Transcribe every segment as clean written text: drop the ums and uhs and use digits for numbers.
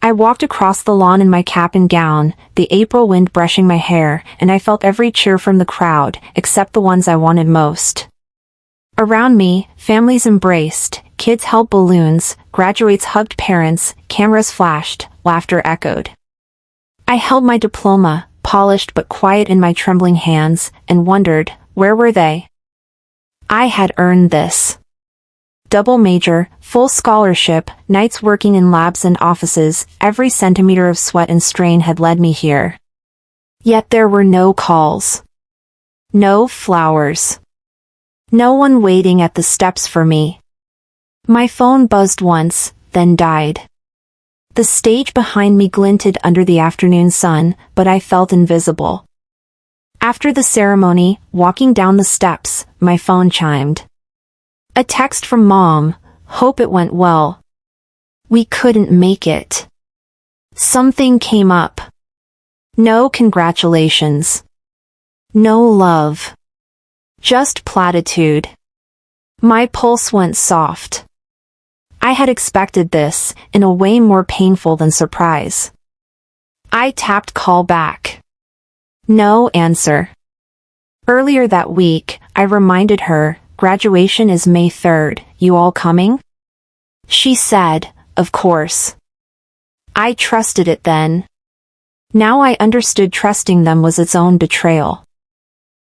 I walked across the lawn in my cap and gown, the April wind brushing my hair, and I felt every cheer from the crowd, except the ones I wanted most. Around me, families embraced, kids held balloons, graduates hugged parents, cameras flashed, laughter echoed. I held my diploma, polished but quiet in my trembling hands, and wondered, where were they? I had earned this. Double major, full scholarship, nights working in labs and offices, every centimeter of sweat and strain had led me here. Yet there were no calls. No flowers. No one waiting at the steps for me. My phone buzzed once, then died. The stage behind me glinted under the afternoon sun, but I felt invisible. After the ceremony, walking down the steps, my phone chimed. A text from Mom, hope it went well. We couldn't make it. Something came up. No congratulations. No love. Just platitude. My pulse went soft. I had expected this, in a way more painful than surprise. I tapped call back. No answer. Earlier that week, I reminded her, graduation is May 3rd, you all coming? She said, of course. I trusted it then. Now I understood trusting them was its own betrayal.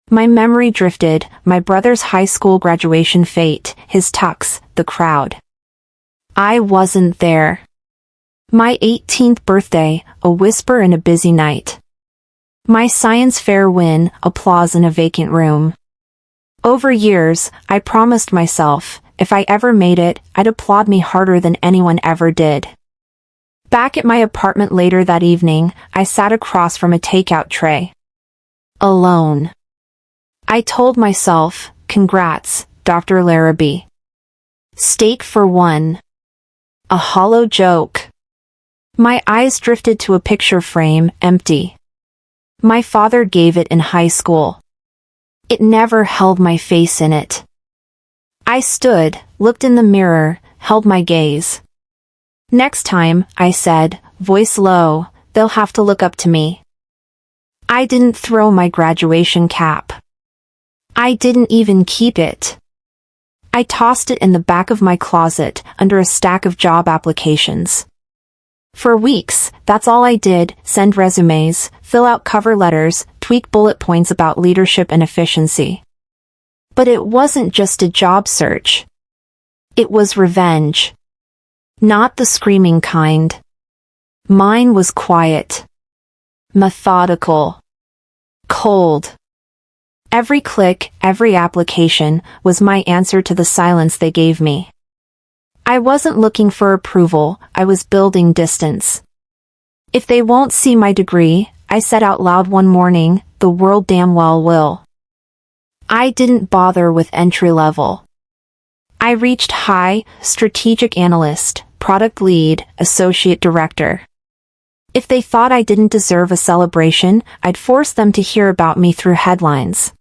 My memory drifted, my brother's high school graduation fate, his tux, the crowd. I wasn't there. My 18th birthday, a whisper in a busy night. My science fair win, applause in a vacant room. Over years, I promised myself, if I ever made it, I'd applaud me harder than anyone ever did. Back at my apartment later that evening, I sat across from a takeout tray. Alone. I told myself, congrats, Dr. Larrabee. Steak for one. A hollow joke. My eyes drifted to a picture frame, empty. My father gave it in high school. It never held my face in it. I stood, looked in the mirror, held my gaze. Next time, I said, voice low, they'll have to look up to me. I didn't throw my graduation cap. I didn't even keep it. I tossed it in the back of my closet, under a stack of job applications. For weeks, that's all I did, send resumes, fill out cover letters, tweak bullet points about leadership and efficiency. But it wasn't just a job search. It was revenge. Not the screaming kind. Mine was quiet. Methodical. Cold. Every click, every application, was my answer to the silence they gave me. I wasn't looking for approval, I was building distance. If they won't see my degree, I said out loud one morning, the world damn well will. I didn't bother with entry level. I reached high, strategic analyst, product lead, associate director. If they thought I didn't deserve a celebration, I'd force them to hear about me through headlines.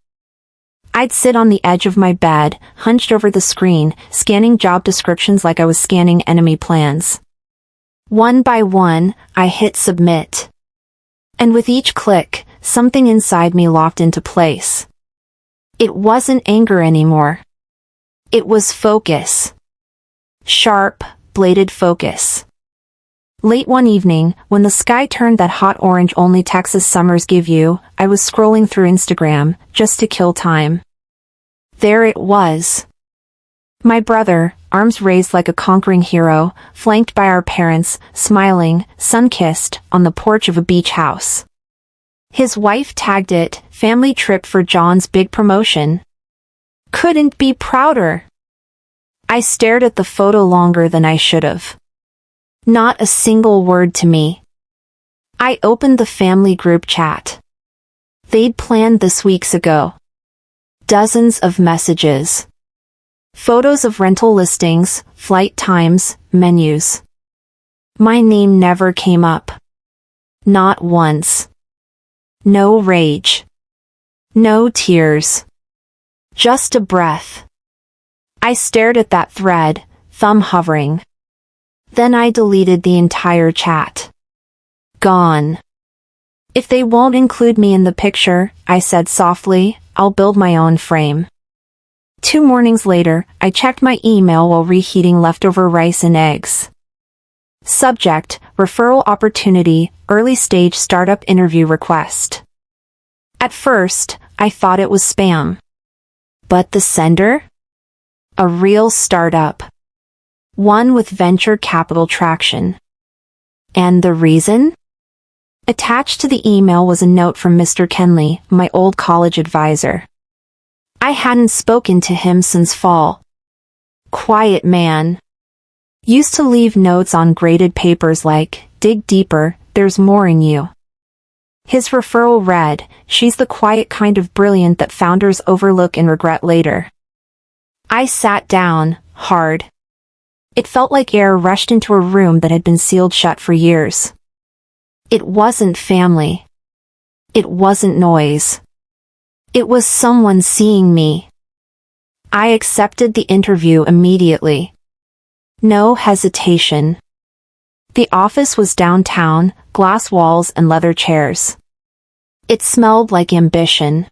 I'd sit on the edge of my bed, hunched over the screen, scanning job descriptions like I was scanning enemy plans. One by one, I hit submit. And with each click, something inside me locked into place. It wasn't anger anymore. It was focus. Sharp, bladed focus. Late one evening, when the sky turned that hot orange only Texas summers give you, I was scrolling through Instagram, just to kill time. There it was. My brother, arms raised like a conquering hero, flanked by our parents, smiling, sun-kissed, on the porch of a beach house. His wife tagged it, family trip for John's big promotion. Couldn't be prouder. I stared at the photo longer than I should have. Not a single word to me. I opened the family group chat. They'd planned this weeks ago. Dozens of messages. Photos of rental listings, flight times, menus. My name never came up. Not once. No rage. No tears. Just a breath. I stared at that thread, thumb hovering. Then I deleted the entire chat. Gone. If they won't include me in the picture, I said softly, I'll build my own frame. 2 mornings later, I checked my email while reheating leftover rice and eggs. Subject, referral opportunity, early stage startup interview request. At first, I thought it was spam. But the sender? A real startup. One with venture capital traction. And the reason? Attached to the email was a note from Mr. Kenley, my old college advisor. I hadn't spoken to him since fall. Quiet man. Used to leave notes on graded papers like, dig deeper, there's more in you. His referral read, she's the quiet kind of brilliant that founders overlook and regret later. I sat down, hard. It felt like air rushed into a room that had been sealed shut for years. It wasn't family. It wasn't noise. It was someone seeing me. I accepted the interview immediately. No hesitation. The office was downtown, glass walls and leather chairs. It smelled like ambition.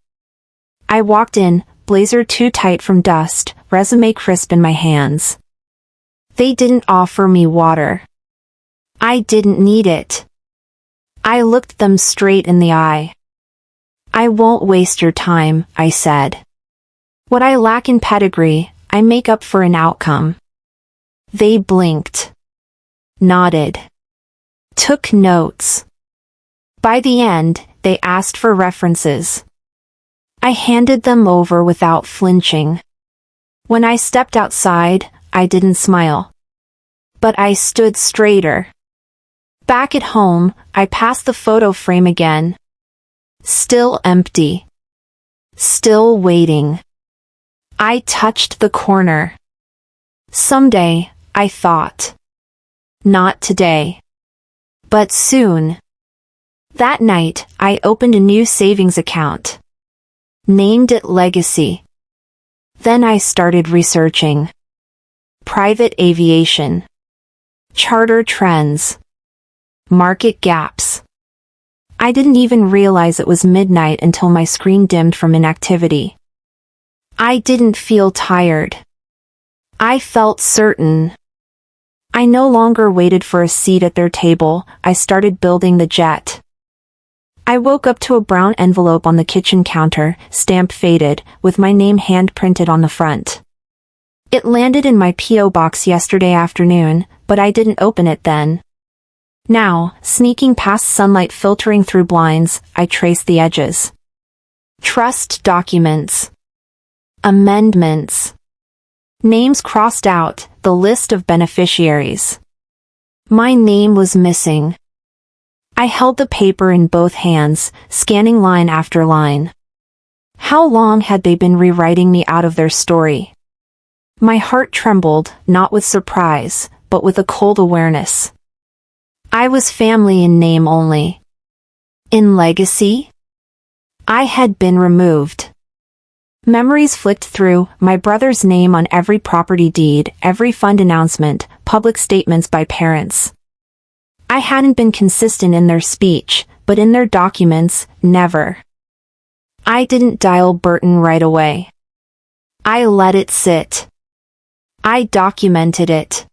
I walked in, blazer too tight from dust, resume crisp in my hands. They didn't offer me water. I didn't need it. I looked them straight in the eye. I won't waste your time, I said. What I lack in pedigree, I make up for in outcome. They blinked. Nodded. Took notes. By the end, they asked for references. I handed them over without flinching. When I stepped outside, I didn't smile. But I stood straighter. Back at home, I passed the photo frame again. Still empty. Still waiting. I touched the corner. Someday, I thought. Not today. But soon. That night, I opened a new savings account. Named it Legacy. Then I started researching. Private aviation. Charter trends. Market gaps. I didn't even realize it was midnight until my screen dimmed from inactivity. I didn't feel tired. I felt certain. I no longer waited for a seat at their table, I started building the jet. I woke up to a brown envelope on the kitchen counter, stamp faded, with my name hand-printed on the front. It landed in my P.O. box yesterday afternoon, but I didn't open it then. Now, sneaking past sunlight filtering through blinds, I trace the edges. Trust documents. Amendments. Names crossed out, the list of beneficiaries. My name was missing. I held the paper in both hands, scanning line after line. How long had they been rewriting me out of their story? My heart trembled, not with surprise, but with a cold awareness. I was family in name only. In legacy? I had been removed. Memories flicked through, my brother's name on every property deed, every fund announcement, public statements by parents. I hadn't been consistent in their speech, but in their documents, never. I didn't dial Burton right away. I let it sit. I documented it.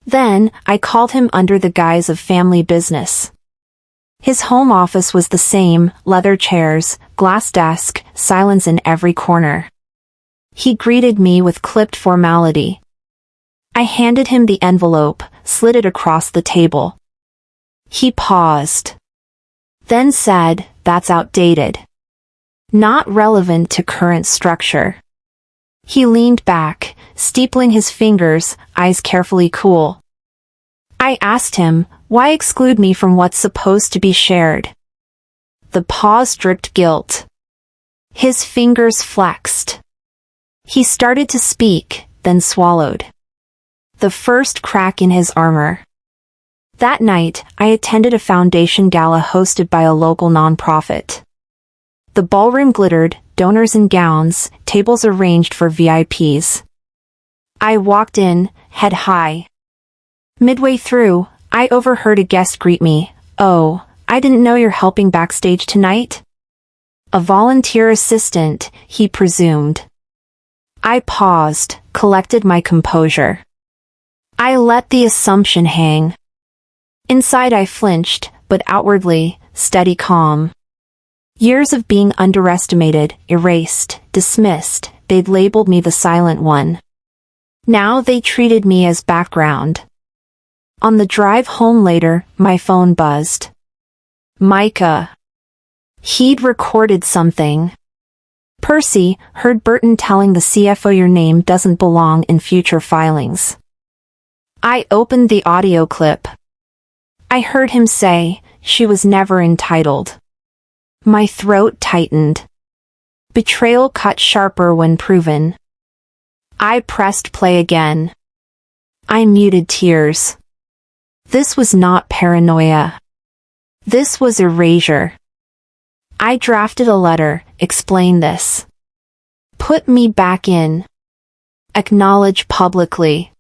Then, I called him under the guise of family business. His home office was the same, leather chairs, glass desk, silence in every corner. He greeted me with clipped formality. I handed him the envelope, slid it across the table. He paused. Then said, "That's outdated. Not relevant to current structure." He leaned back, steepling his fingers, eyes carefully cool. I asked him, why exclude me from what's supposed to be shared? The pause dripped guilt. His fingers flexed. He started to speak, then swallowed. The first crack in his armor. That night, I attended a foundation gala hosted by a local nonprofit. The ballroom glittered, donors in gowns, tables arranged for VIPs. I walked in, head high. Midway through, I overheard a guest greet me. "Oh, I didn't know you're helping backstage tonight?" A volunteer assistant, he presumed. I paused, collected my composure. I let the assumption hang. Inside I flinched, but outwardly, steady calm. Years of being underestimated, erased, dismissed, they'd labeled me the silent one. Now they treated me as background. On the drive home later, my phone buzzed. Micah. He'd recorded something. "Percy, heard Burton telling the CFO your name doesn't belong in future filings." I opened the audio clip. I heard him say, "She was never entitled." My throat tightened. Betrayal cut sharper when proven. I pressed play again. I muted tears. This was not paranoia. This was erasure. I drafted a letter, explain this. Put me back in. Acknowledge publicly.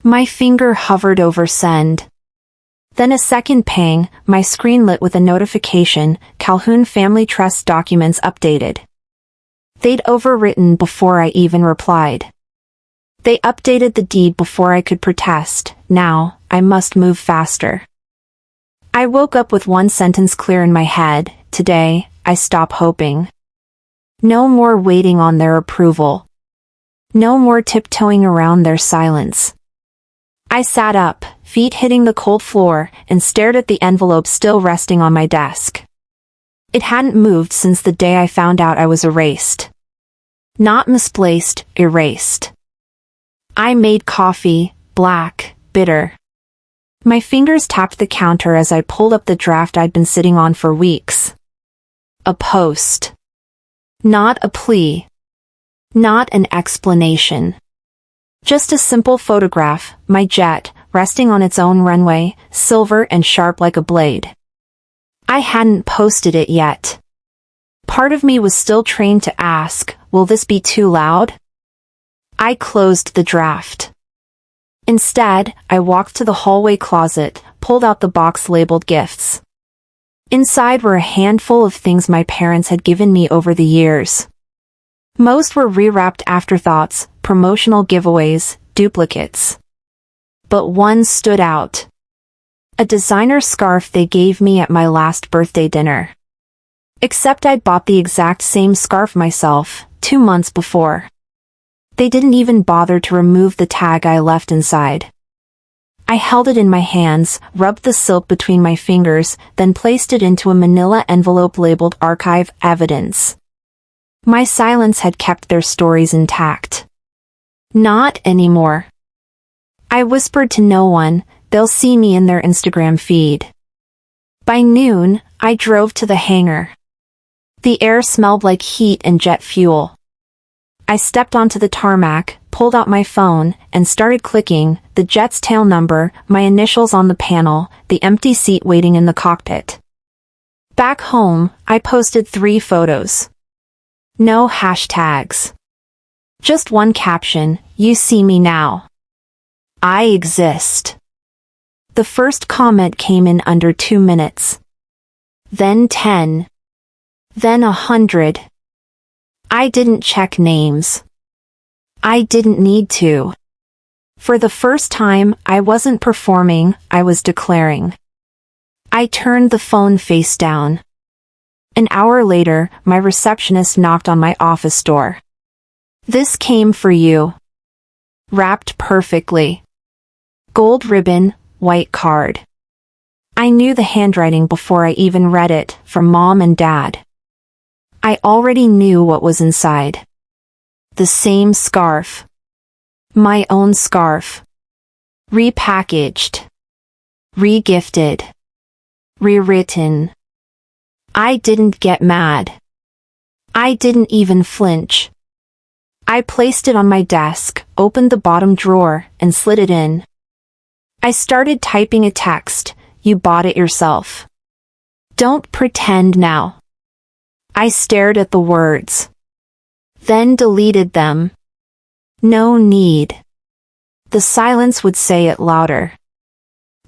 My finger hovered over send. Then a second pang, my screen lit with a notification, Calhoun Family Trust documents updated. They'd overwritten before I even replied. They updated the deed before I could protest. Now, I must move faster. I woke up with one sentence clear in my head. Today, I stop hoping. No more waiting on their approval. No more tiptoeing around their silence. I sat up, feet hitting the cold floor, and stared at the envelope still resting on my desk. It hadn't moved since the day I found out I was erased. Not misplaced, erased. I made coffee, black, bitter. My fingers tapped the counter as I pulled up the draft I'd been sitting on for weeks. A post. Not a plea. Not an explanation. Just a simple photograph, my jet, resting on its own runway, silver and sharp like a blade. I hadn't posted it yet. Part of me was still trained to ask, will this be too loud? I closed the draft. Instead, I walked to the hallway closet, pulled out the box labeled gifts. Inside were a handful of things my parents had given me over the years. Most were rewrapped afterthoughts, promotional giveaways, duplicates. But one stood out. A designer scarf they gave me at my last birthday dinner. Except I'd bought the exact same scarf myself, 2 months before. They didn't even bother to remove the tag I left inside. I held it in my hands, rubbed the silk between my fingers, then placed it into a manila envelope labeled Archive Evidence. My silence had kept their stories intact. Not anymore. I whispered to no one, they'll see me in their Instagram feed. By noon, I drove to the hangar. The air smelled like heat and jet fuel. I stepped onto the tarmac, pulled out my phone, and started clicking, the jet's tail number, my initials on the panel, the empty seat waiting in the cockpit. Back home, I posted 3 photos. No hashtags. Just one caption, "You see me now. I exist." The first comment came in under 2 minutes. Then 10. Then 100. I didn't check names. I didn't need to. For the first time, I wasn't performing, I was declaring. I turned the phone face down. An hour later, my receptionist knocked on my office door. "This came for you." Wrapped perfectly. Gold ribbon, white card. I knew the handwriting before I even read it, from Mom and Dad. I already knew what was inside. The same scarf. My own scarf. Repackaged. Regifted. Rewritten. I didn't get mad. I didn't even flinch. I placed it on my desk, opened the bottom drawer, and slid it in. I started typing a text, "You bought it yourself. Don't pretend now." I stared at the words. Then deleted them. No need. The silence would say it louder.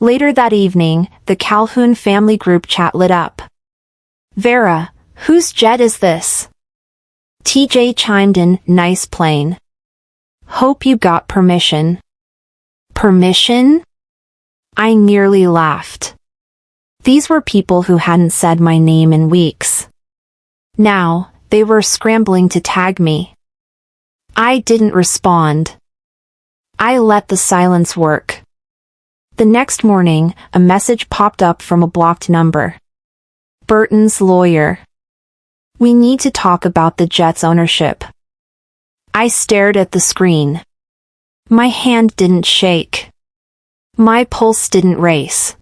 Later that evening, the Calhoun family group chat lit up. "Vera, whose jet is this?" TJ chimed in, "Nice plane. Hope you got permission." Permission? I nearly laughed. These were people who hadn't said my name in weeks. Now, they were scrambling to tag me. I didn't respond. I let the silence work. The next morning, a message popped up from a blocked number. Burton's lawyer. "We need to talk about the jet's ownership." I stared at the screen. My hand didn't shake. My pulse didn't race.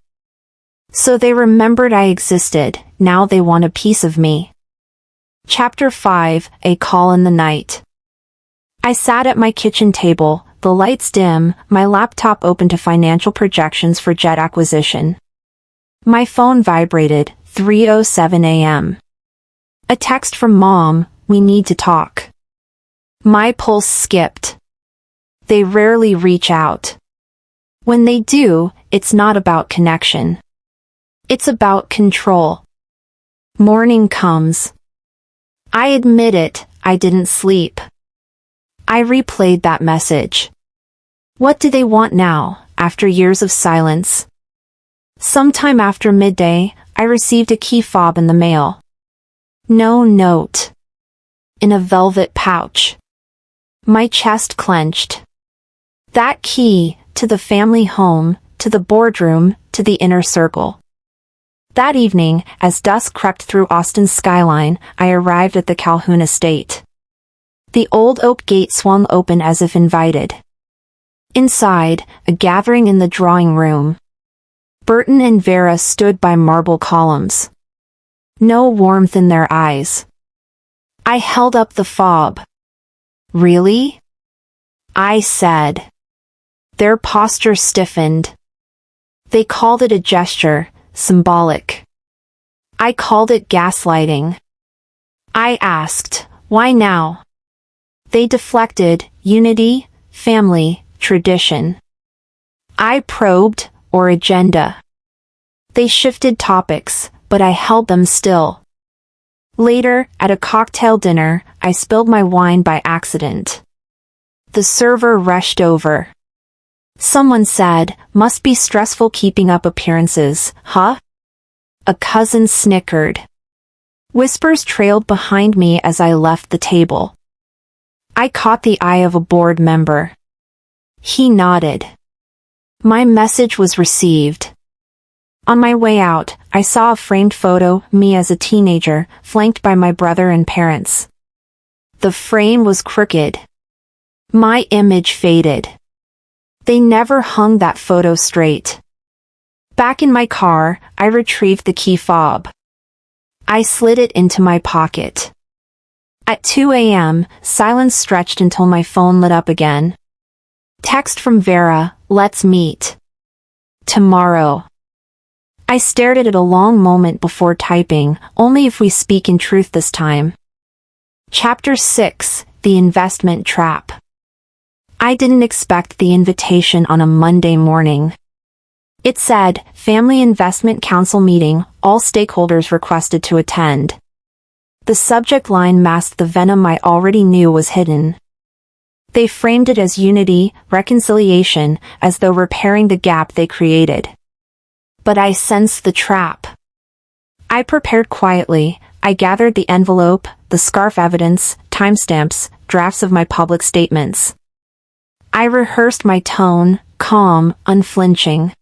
So they remembered I existed, now they want a piece of me. Chapter 5, A Call in the Night. I sat at my kitchen table, the lights dim, my laptop open to financial projections for jet acquisition. My phone vibrated, 3:07 a.m. A text from Mom, "We need to talk." My pulse skipped. They rarely reach out. When they do, it's not about connection. It's about control. Morning comes. I admit it, I didn't sleep. I replayed that message. What do they want now, after years of silence? Sometime after midday, I received a key fob in the mail. No note. In a velvet pouch. My chest clenched. That key, to the family home, to the boardroom, to the inner circle. That evening, as dusk crept through Austin's skyline, I arrived at the Calhoun estate. The old oak gate swung open as if invited. Inside, a gathering in the drawing room. Burton and Vera stood by marble columns. No warmth in their eyes. I held up the fob. "Really?" I said. Their posture stiffened. They called it a gesture, symbolic. I called it gaslighting. I asked, "Why now?" They deflected, unity, family, tradition. I probed, or agenda. They shifted topics, but I held them still. Later, at a cocktail dinner, I spilled my wine by accident. The server rushed over. Someone said, "Must be stressful keeping up appearances, huh?" A cousin snickered. Whispers trailed behind me as I left the table. I caught the eye of a board member. He nodded. My message was received. On my way out, I saw a framed photo, me as a teenager, flanked by my brother and parents. The frame was crooked. My image faded. They never hung that photo straight. Back in my car, I retrieved the key fob. I slid it into my pocket. At 2 a.m., silence stretched until my phone lit up again. Text from Vera, "Let's meet. Tomorrow." I stared at it a long moment before typing, "Only if we speak in truth this time." Chapter 6, The Investment Trap. I didn't expect the invitation on a Monday morning. It said, Family Investment Council meeting, all stakeholders requested to attend. The subject line masked the venom I already knew was hidden. They framed it as unity, reconciliation, as though repairing the gap they created. But I sensed the trap. I prepared quietly. I gathered the envelope, the scarf evidence, timestamps, drafts of my public statements. I rehearsed my tone, calm, unflinching.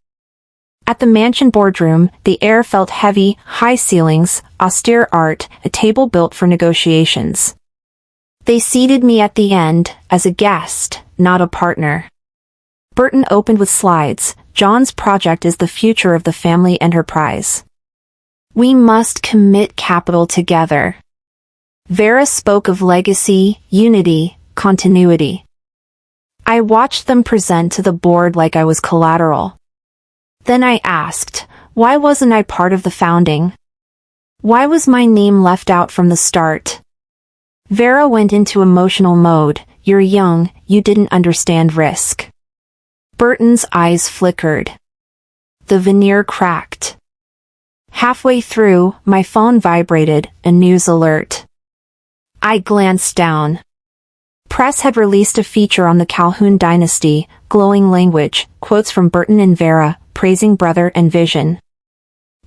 At the mansion boardroom, the air felt heavy, high ceilings, austere art, a table built for negotiations. They seated me at the end, as a guest, not a partner. Burton opened with slides. John's project is the future of the family enterprise. We must commit capital together. Vera spoke of legacy, unity, continuity. I watched them present to the board like I was collateral. Then I asked, why wasn't I part of the founding? Why was my name left out from the start? Vera went into emotional mode. You're young, you didn't understand risk. Burton's eyes flickered. The veneer cracked. Halfway through, my phone vibrated, a news alert. I glanced down. Press had released a feature on the Calhoun dynasty, glowing language, quotes from Burton and Vera, praising brother and vision.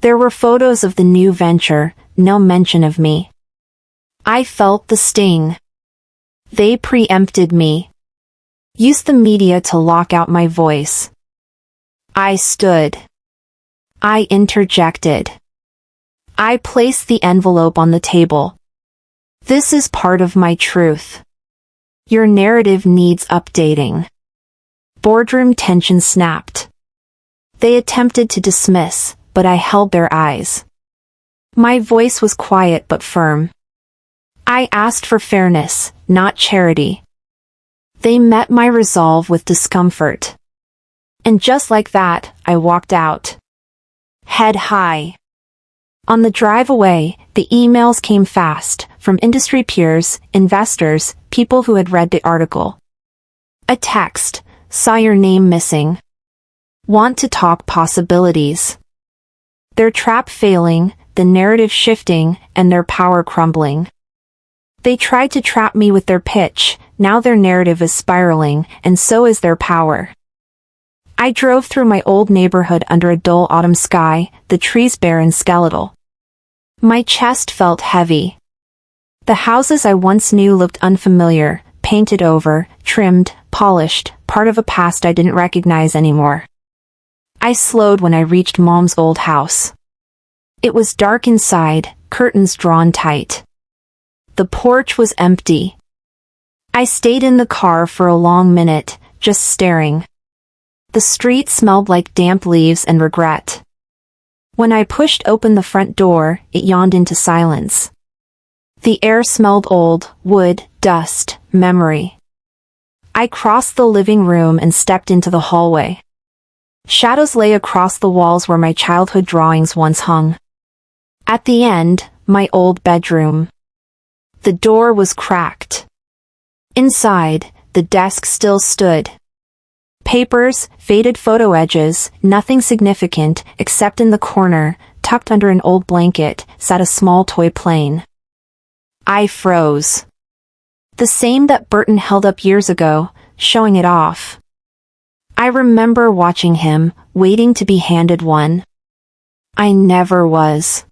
There were photos of the new venture, no mention of me. I felt the sting. They preempted me. Used the media to lock out my voice. I stood. I interjected. I placed the envelope on the table. This is part of my truth. Your narrative needs updating. Boardroom tension snapped. They attempted to dismiss, but I held their eyes. My voice was quiet but firm. I asked for fairness, not charity. They met my resolve with discomfort. And just like that, I walked out. Head high. On the drive away, the emails came fast, from industry peers, investors, people who had read the article. A text, saw your name missing. Want to talk possibilities. Their trap failing, the narrative shifting, and their power crumbling. They tried to trap me with their pitch, now their narrative is spiraling, and so is their power. I drove through my old neighborhood under a dull autumn sky, the trees bare and skeletal. My chest felt heavy. The houses I once knew looked unfamiliar, painted over, trimmed, polished, part of a past I didn't recognize anymore. I slowed when I reached Mom's old house. It was dark inside, curtains drawn tight. The porch was empty. I stayed in the car for a long minute, just staring. The street smelled like damp leaves and regret. When I pushed open the front door, it yawned into silence. The air smelled old, wood, dust, memory. I crossed the living room and stepped into the hallway. Shadows lay across the walls where my childhood drawings once hung. At the end, my old bedroom. The door was cracked. Inside, the desk still stood. Papers, faded photo edges, nothing significant, except in the corner, tucked under an old blanket, sat a small toy plane. I froze. The same that Burton held up years ago, showing it off. I remember watching him, waiting to be handed one. I never was.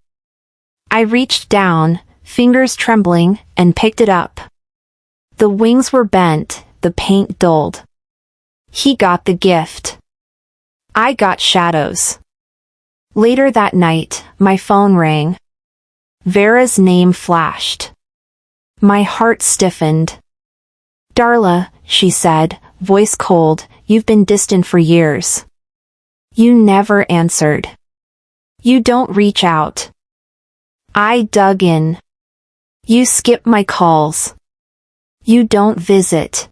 I reached down, fingers trembling, and picked it up. The wings were bent, the paint dulled. He got the gift. I got shadows. Later that night, my phone rang. Vera's name flashed. My heart stiffened. Darla, she said, voice cold, you've been distant for years. You never answered. You don't reach out. I dug in. You skip my calls. You don't visit.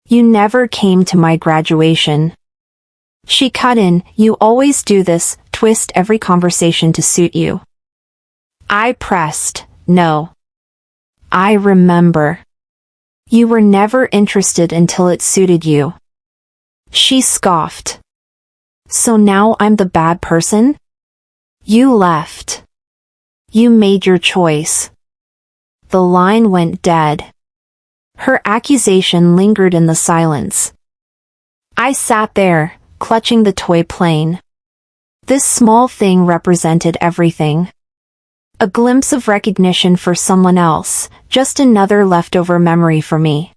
You never came to my graduation. She cut in, you always do this, twist every conversation to suit you. I pressed, no. I remember. You were never interested until it suited you. She scoffed. So now I'm the bad person? You left. You made your choice. The line went dead. Her accusation lingered in the silence. I sat there, clutching the toy plane. This small thing represented everything. A glimpse of recognition for someone else, just another leftover memory for me.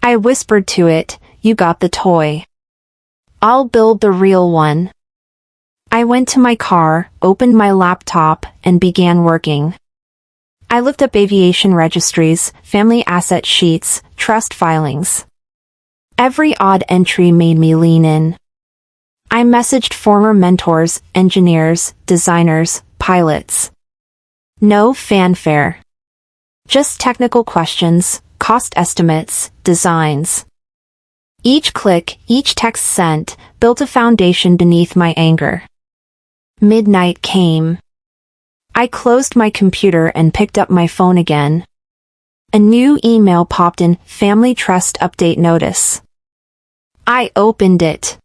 I whispered to it, you got the toy. I'll build the real one. I went to my car, opened my laptop, and began working. I looked up aviation registries, family asset sheets, trust filings. Every odd entry made me lean in. I messaged former mentors, engineers, designers, pilots. No fanfare. Just technical questions, cost estimates, designs. Each click, each text sent, built a foundation beneath my anger. Midnight came. I closed my computer and picked up my phone again. A new email popped in, Family Trust Update Notice. I opened it.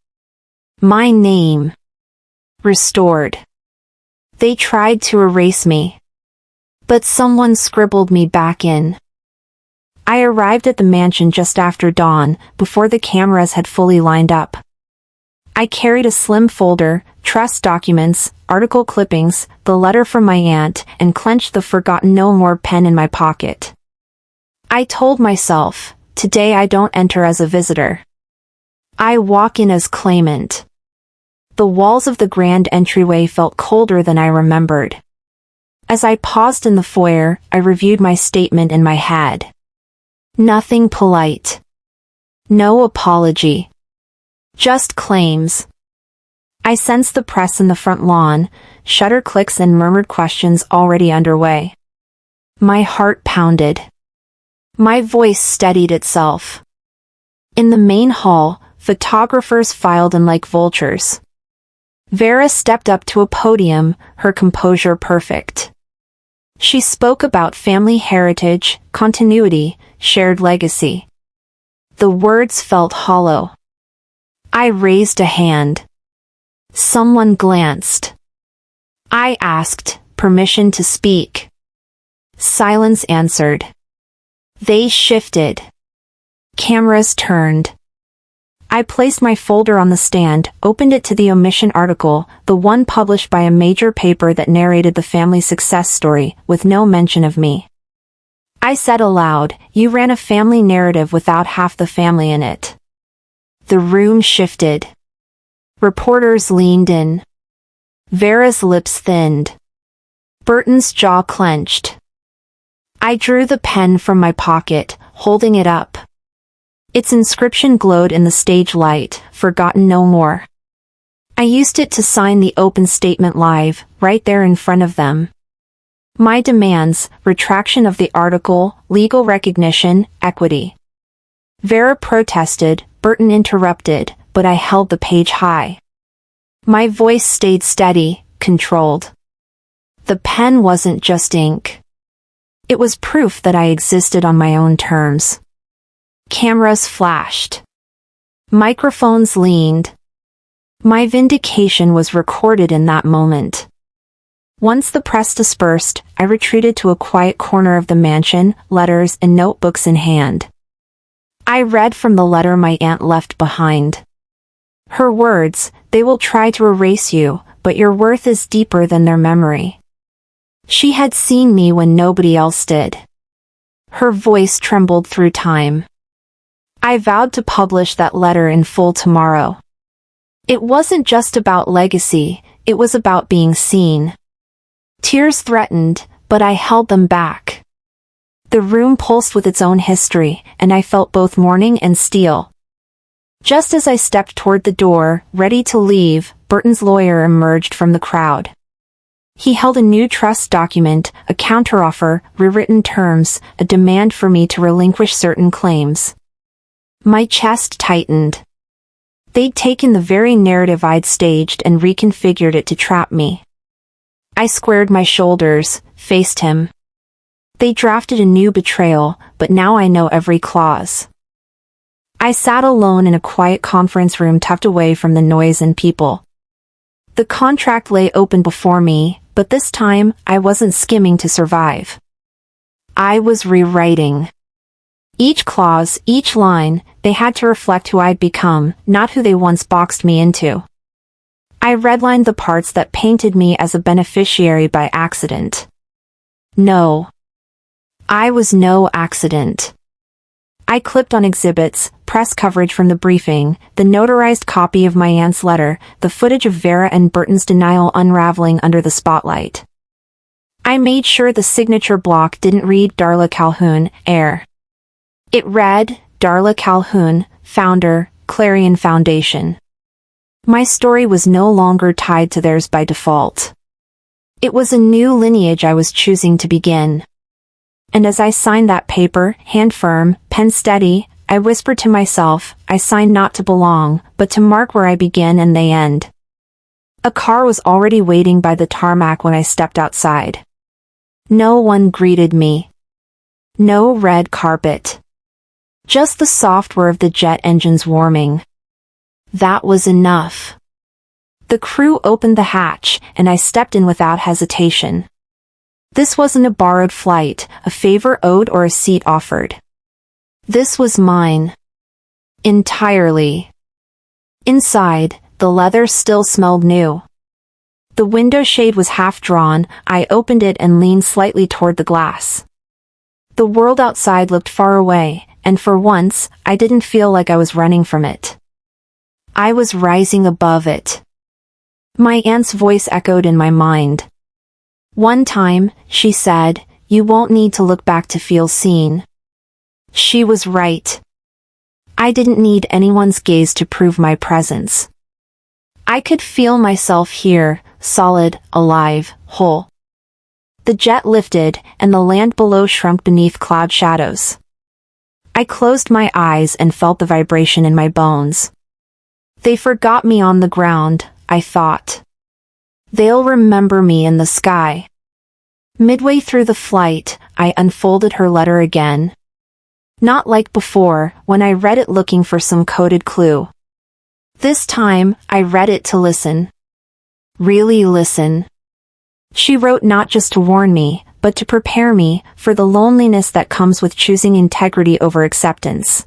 My name. Restored. They tried to erase me. But someone scribbled me back in. I arrived at the mansion just after dawn, before the cameras had fully lined up. I carried a slim folder, trust documents, article clippings, the letter from my aunt, and clenched the forgotten no more pen in my pocket. I told myself, today I don't enter as a visitor. I walk in as claimant. The walls of the grand entryway felt colder than I remembered. As I paused in the foyer, I reviewed my statement in my head. Nothing polite. No apology. Just claims. I sensed the press in the front lawn, shutter clicks and murmured questions already underway. My heart pounded. My voice steadied itself. In the main hall, photographers filed in like vultures. Vera stepped up to a podium, her composure perfect. She spoke about family heritage, continuity, shared legacy. The words felt hollow. I raised a hand. Someone glanced. I asked permission to speak. Silence answered. They shifted. Cameras turned. I placed my folder on the stand, opened it to the omission article, the one published by a major paper that narrated the family success story, with no mention of me. I said aloud, "You ran a family narrative without half the family in it." The room shifted. Reporters leaned in. Vera's lips thinned. Burton's jaw clenched. I drew the pen from my pocket, holding it up. Its inscription glowed in the stage light, "Forgotten no more." I used it to sign the open statement live, right there in front of them. My demands: retraction of the article, legal recognition, equity. Vera protested, Burton interrupted, but I held the page high. My voice stayed steady, controlled. The pen wasn't just ink. It was proof that I existed on my own terms. Cameras flashed. Microphones leaned. My vindication was recorded in that moment. Once the press dispersed, I retreated to a quiet corner of the mansion, letters and notebooks in hand. I read from the letter my aunt left behind. Her words, "They will try to erase you, but your worth is deeper than their memory." She had seen me when nobody else did. Her voice trembled through time. I vowed to publish that letter in full tomorrow. It wasn't just about legacy, it was about being seen. Tears threatened, but I held them back. The room pulsed with its own history, and I felt both mourning and steel. Just as I stepped toward the door, ready to leave, Burton's lawyer emerged from the crowd. He held a new trust document, a counteroffer, rewritten terms, a demand for me to relinquish certain claims. My chest tightened. They'd taken the very narrative I'd staged and reconfigured it to trap me. I squared my shoulders, faced him. They drafted a new betrayal, but now I know every clause. I sat alone in a quiet conference room tucked away from the noise and people. The contract lay open before me, but this time, I wasn't skimming to survive. I was rewriting. Each clause, each line, they had to reflect who I'd become, not who they once boxed me into. I redlined the parts that painted me as a beneficiary by accident. No. I was no accident. I clipped on exhibits, press coverage from the briefing, the notarized copy of my aunt's letter, the footage of Vera and Burton's denial unraveling under the spotlight. I made sure the signature block didn't read Darla Calhoun, heir. It read, Darla Calhoun, founder, Clarion Foundation. My story was no longer tied to theirs by default. It was a new lineage I was choosing to begin. And as I signed that paper, hand firm, pen steady, I whispered to myself, I signed not to belong, but to mark where I begin and they end. A car was already waiting by the tarmac when I stepped outside. No one greeted me. No red carpet. Just the soft whir of the jet engines warming. That was enough. The crew opened the hatch, and I stepped in without hesitation. This wasn't a borrowed flight, a favor owed, or a seat offered. This was mine. Entirely. Inside, the leather still smelled new. The window shade was half drawn. I opened it and leaned slightly toward the glass. The world outside looked far away, and for once, I didn't feel like I was running from it. I was rising above it. My aunt's voice echoed in my mind. One time, she said, "You won't need to look back to feel seen." She was right. I didn't need anyone's gaze to prove my presence. I could feel myself here, solid, alive, whole. The jet lifted, and the land below shrunk beneath cloud shadows. I closed my eyes and felt the vibration in my bones. They forgot me on the ground, I thought. They'll remember me in the sky. Midway through the flight, I unfolded her letter again. Not like before, when I read it looking for some coded clue. This time, I read it to listen. Really listen. She wrote not just to warn me, but to prepare me for the loneliness that comes with choosing integrity over acceptance.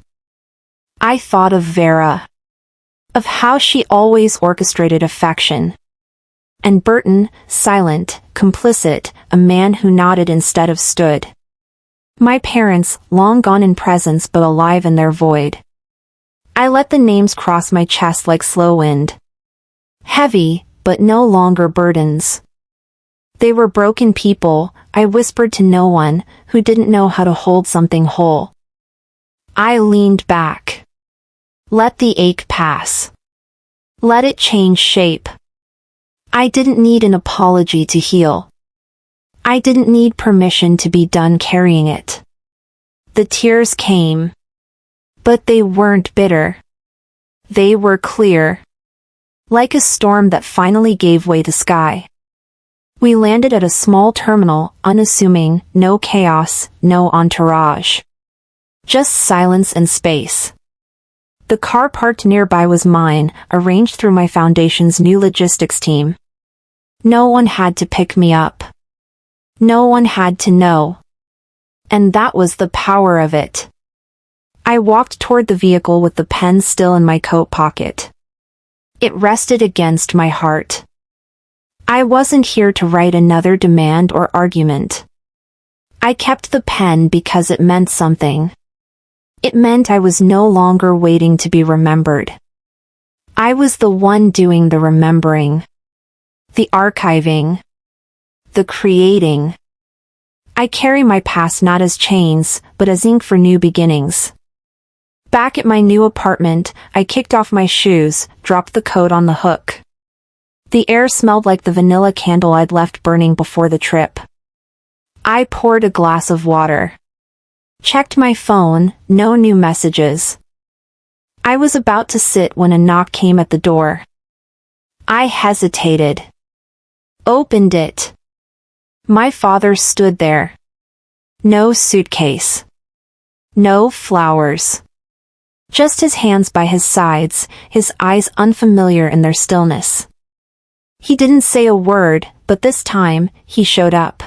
I thought of Vera. Of how she always orchestrated affection. And Burton, silent, complicit, a man who nodded instead of stood. My parents, long gone in presence but alive in their void. I let the names cross my chest like slow wind. Heavy, but no longer burdens. They were broken people, I whispered to no one, who didn't know how to hold something whole. I leaned back. Let the ache pass. Let it change shape. I didn't need an apology to heal. I didn't need permission to be done carrying it. The tears came. But they weren't bitter. They were clear. Like a storm that finally gave way to sky. We landed at a small terminal, unassuming, no chaos, no entourage. Just silence and space. The car parked nearby was mine, arranged through my foundation's new logistics team. No one had to pick me up. No one had to know. And that was the power of it. I walked toward the vehicle with the pen still in my coat pocket. It rested against my heart. I wasn't here to write another demand or argument. I kept the pen because it meant something. It meant I was no longer waiting to be remembered. I was the one doing the remembering. The archiving. The creating. I carry my past not as chains, but as ink for new beginnings. Back at my new apartment, I kicked off my shoes, dropped the coat on the hook. The air smelled like the vanilla candle I'd left burning before the trip. I poured a glass of water. Checked my phone, no new messages. I was about to sit when a knock came at the door. I hesitated. Opened it. My father stood there. No suitcase. No flowers. Just his hands by his sides, his eyes unfamiliar in their stillness. He didn't say a word, but this time, he showed up.